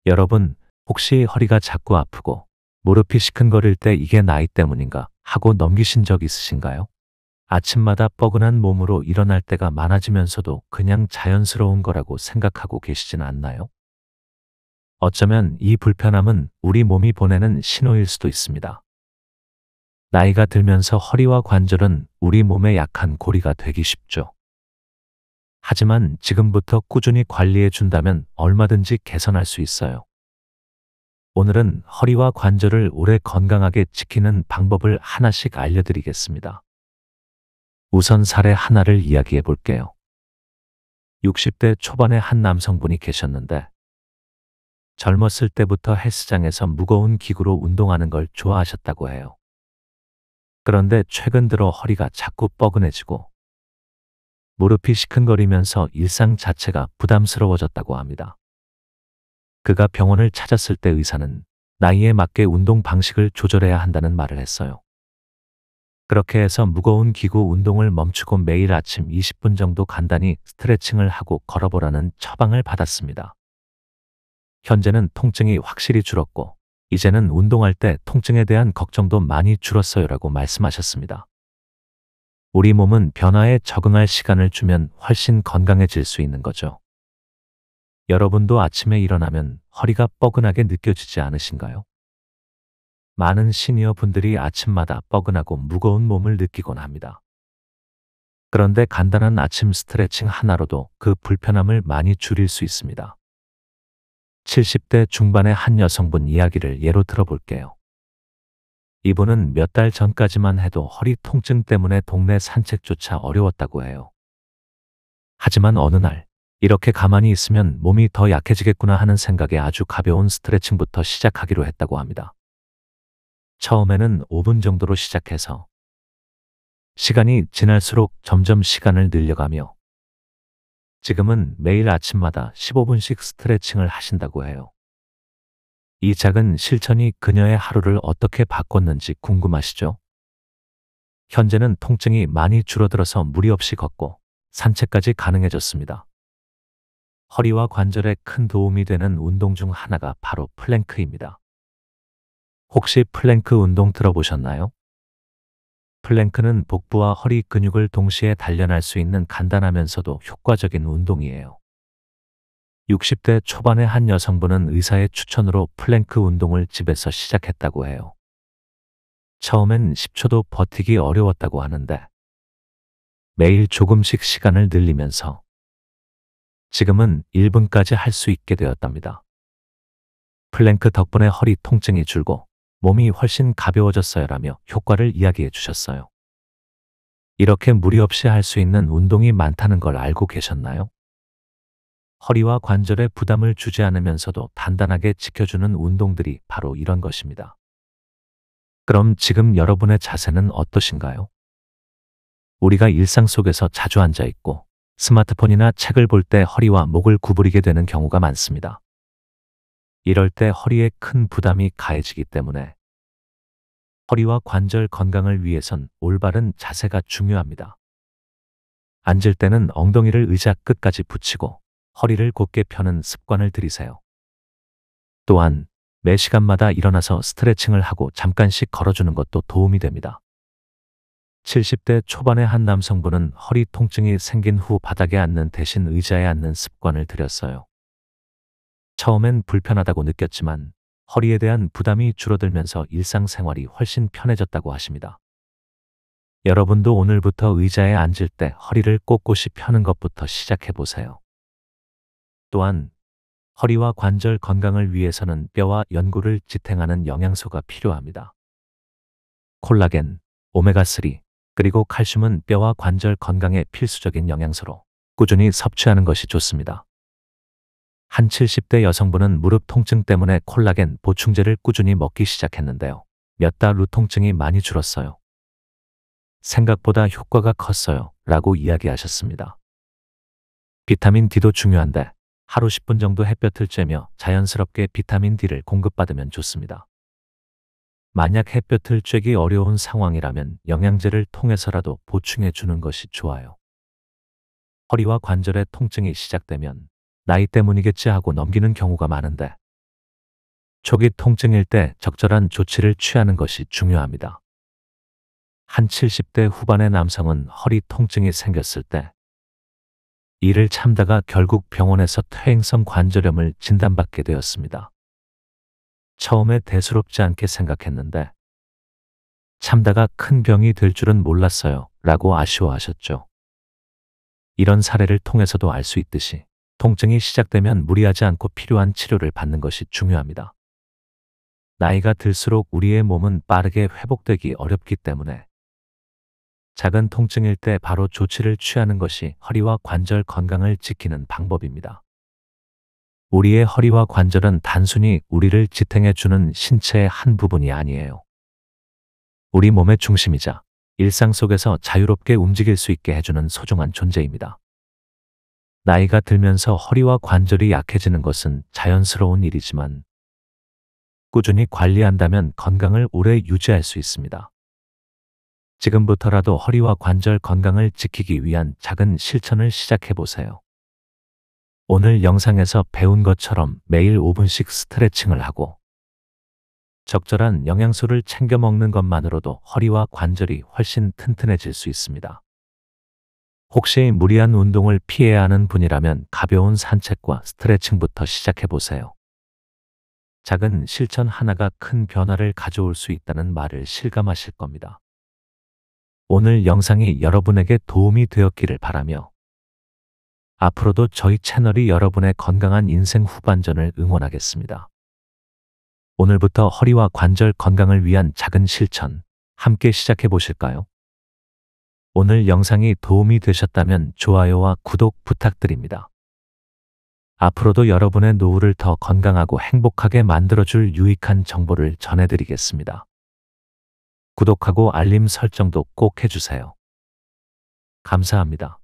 여러분, 혹시 허리가 자꾸 아프고 무릎이 시큰거릴 때 이게 나이 때문인가 하고 넘기신 적 있으신가요? 아침마다 뻐근한 몸으로 일어날 때가 많아지면서도 그냥 자연스러운 거라고 생각하고 계시진 않나요? 어쩌면 이 불편함은 우리 몸이 보내는 신호일 수도 있습니다. 나이가 들면서 허리와 관절은 우리 몸의 약한 고리가 되기 쉽죠. 하지만 지금부터 꾸준히 관리해 준다면 얼마든지 개선할 수 있어요. 오늘은 허리와 관절을 오래 건강하게 지키는 방법을 하나씩 알려드리겠습니다. 우선 사례 하나를 이야기해 볼게요. 60대 초반의 한 남성분이 계셨는데 젊었을 때부터 헬스장에서 무거운 기구로 운동하는 걸 좋아하셨다고 해요. 그런데 최근 들어 허리가 자꾸 뻐근해지고 무릎이 시큰거리면서 일상 자체가 부담스러워졌다고 합니다. 그가 병원을 찾았을 때 의사는 나이에 맞게 운동 방식을 조절해야 한다는 말을 했어요. 그렇게 해서 무거운 기구 운동을 멈추고 매일 아침 20분 정도 간단히 스트레칭을 하고 걸어보라는 처방을 받았습니다. 현재는 통증이 확실히 줄었고 이제는 운동할 때 통증에 대한 걱정도 많이 줄었어요라고 말씀하셨습니다. 우리 몸은 변화에 적응할 시간을 주면 훨씬 건강해질 수 있는 거죠. 여러분도 아침에 일어나면 허리가 뻐근하게 느껴지지 않으신가요? 많은 시니어 분들이 아침마다 뻐근하고 무거운 몸을 느끼곤 합니다. 그런데 간단한 아침 스트레칭 하나로도 그 불편함을 많이 줄일 수 있습니다. 70대 중반의 한 여성분 이야기를 예로 들어볼게요. 이분은 몇 달 전까지만 해도 허리 통증 때문에 동네 산책조차 어려웠다고 해요. 하지만 어느 날 이렇게 가만히 있으면 몸이 더 약해지겠구나 하는 생각에 아주 가벼운 스트레칭부터 시작하기로 했다고 합니다. 처음에는 5분 정도로 시작해서 시간이 지날수록 점점 시간을 늘려가며 지금은 매일 아침마다 15분씩 스트레칭을 하신다고 해요. 이 작은 실천이 그녀의 하루를 어떻게 바꿨는지 궁금하시죠? 현재는 통증이 많이 줄어들어서 무리 없이 걷고 산책까지 가능해졌습니다. 허리와 관절에 큰 도움이 되는 운동 중 하나가 바로 플랭크입니다. 혹시 플랭크 운동 들어보셨나요? 플랭크는 복부와 허리 근육을 동시에 단련할 수 있는 간단하면서도 효과적인 운동이에요. 60대 초반의 한 여성분은 의사의 추천으로 플랭크 운동을 집에서 시작했다고 해요. 처음엔 10초도 버티기 어려웠다고 하는데 매일 조금씩 시간을 늘리면서 지금은 1분까지 할 수 있게 되었답니다. 플랭크 덕분에 허리 통증이 줄고 몸이 훨씬 가벼워졌어요라며 효과를 이야기해 주셨어요. 이렇게 무리 없이 할 수 있는 운동이 많다는 걸 알고 계셨나요? 허리와 관절에 부담을 주지 않으면서도 단단하게 지켜주는 운동들이 바로 이런 것입니다. 그럼 지금 여러분의 자세는 어떠신가요? 우리가 일상 속에서 자주 앉아 있고 스마트폰이나 책을 볼 때 허리와 목을 구부리게 되는 경우가 많습니다. 이럴 때 허리에 큰 부담이 가해지기 때문에 허리와 관절 건강을 위해선 올바른 자세가 중요합니다. 앉을 때는 엉덩이를 의자 끝까지 붙이고 허리를 곧게 펴는 습관을 들이세요. 또한 매 시간마다 일어나서 스트레칭을 하고 잠깐씩 걸어주는 것도 도움이 됩니다. 70대 초반의 한 남성분은 허리 통증이 생긴 후 바닥에 앉는 대신 의자에 앉는 습관을 들였어요. 처음엔 불편하다고 느꼈지만 허리에 대한 부담이 줄어들면서 일상생활이 훨씬 편해졌다고 하십니다. 여러분도 오늘부터 의자에 앉을 때 허리를 꼿꼿이 펴는 것부터 시작해 보세요. 또한 허리와 관절 건강을 위해서는 뼈와 연골을 지탱하는 영양소가 필요합니다. 콜라겐, 오메가3, 그리고 칼슘은 뼈와 관절 건강에 필수적인 영양소로 꾸준히 섭취하는 것이 좋습니다. 한 70대 여성분은 무릎 통증 때문에 콜라겐 보충제를 꾸준히 먹기 시작했는데요. 몇 달 후 통증이 많이 줄었어요. 생각보다 효과가 컸어요 라고 이야기하셨습니다. 비타민 D도 중요한데 하루 10분 정도 햇볕을 쬐며 자연스럽게 비타민 D를 공급받으면 좋습니다. 만약 햇볕을 쬐기 어려운 상황이라면 영양제를 통해서라도 보충해 주는 것이 좋아요. 허리와 관절의 통증이 시작되면 나이 때문이겠지 하고 넘기는 경우가 많은데 초기 통증일 때 적절한 조치를 취하는 것이 중요합니다. 한 70대 후반의 남성은 허리 통증이 생겼을 때 이를 참다가 결국 병원에서 퇴행성 관절염을 진단받게 되었습니다. 처음에 대수롭지 않게 생각했는데 참다가 큰 병이 될 줄은 몰랐어요 라고 아쉬워하셨죠. 이런 사례를 통해서도 알 수 있듯이 통증이 시작되면 무리하지 않고 필요한 치료를 받는 것이 중요합니다. 나이가 들수록 우리의 몸은 빠르게 회복되기 어렵기 때문에 작은 통증일 때 바로 조치를 취하는 것이 허리와 관절 건강을 지키는 방법입니다. 우리의 허리와 관절은 단순히 우리를 지탱해주는 신체의 한 부분이 아니에요. 우리 몸의 중심이자 일상 속에서 자유롭게 움직일 수 있게 해주는 소중한 존재입니다. 나이가 들면서 허리와 관절이 약해지는 것은 자연스러운 일이지만 꾸준히 관리한다면 건강을 오래 유지할 수 있습니다. 지금부터라도 허리와 관절 건강을 지키기 위한 작은 실천을 시작해 보세요. 오늘 영상에서 배운 것처럼 매일 5분씩 스트레칭을 하고 적절한 영양소를 챙겨 먹는 것만으로도 허리와 관절이 훨씬 튼튼해질 수 있습니다. 혹시 무리한 운동을 피해야 하는 분이라면 가벼운 산책과 스트레칭부터 시작해 보세요. 작은 실천 하나가 큰 변화를 가져올 수 있다는 말을 실감하실 겁니다. 오늘 영상이 여러분에게 도움이 되었기를 바라며 앞으로도 저희 채널이 여러분의 건강한 인생 후반전을 응원하겠습니다. 오늘부터 허리와 관절 건강을 위한 작은 실천 함께 시작해 보실까요? 오늘 영상이 도움이 되셨다면 좋아요와 구독 부탁드립니다. 앞으로도 여러분의 노후를 더 건강하고 행복하게 만들어줄 유익한 정보를 전해드리겠습니다. 구독하고 알림 설정도 꼭 해주세요. 감사합니다.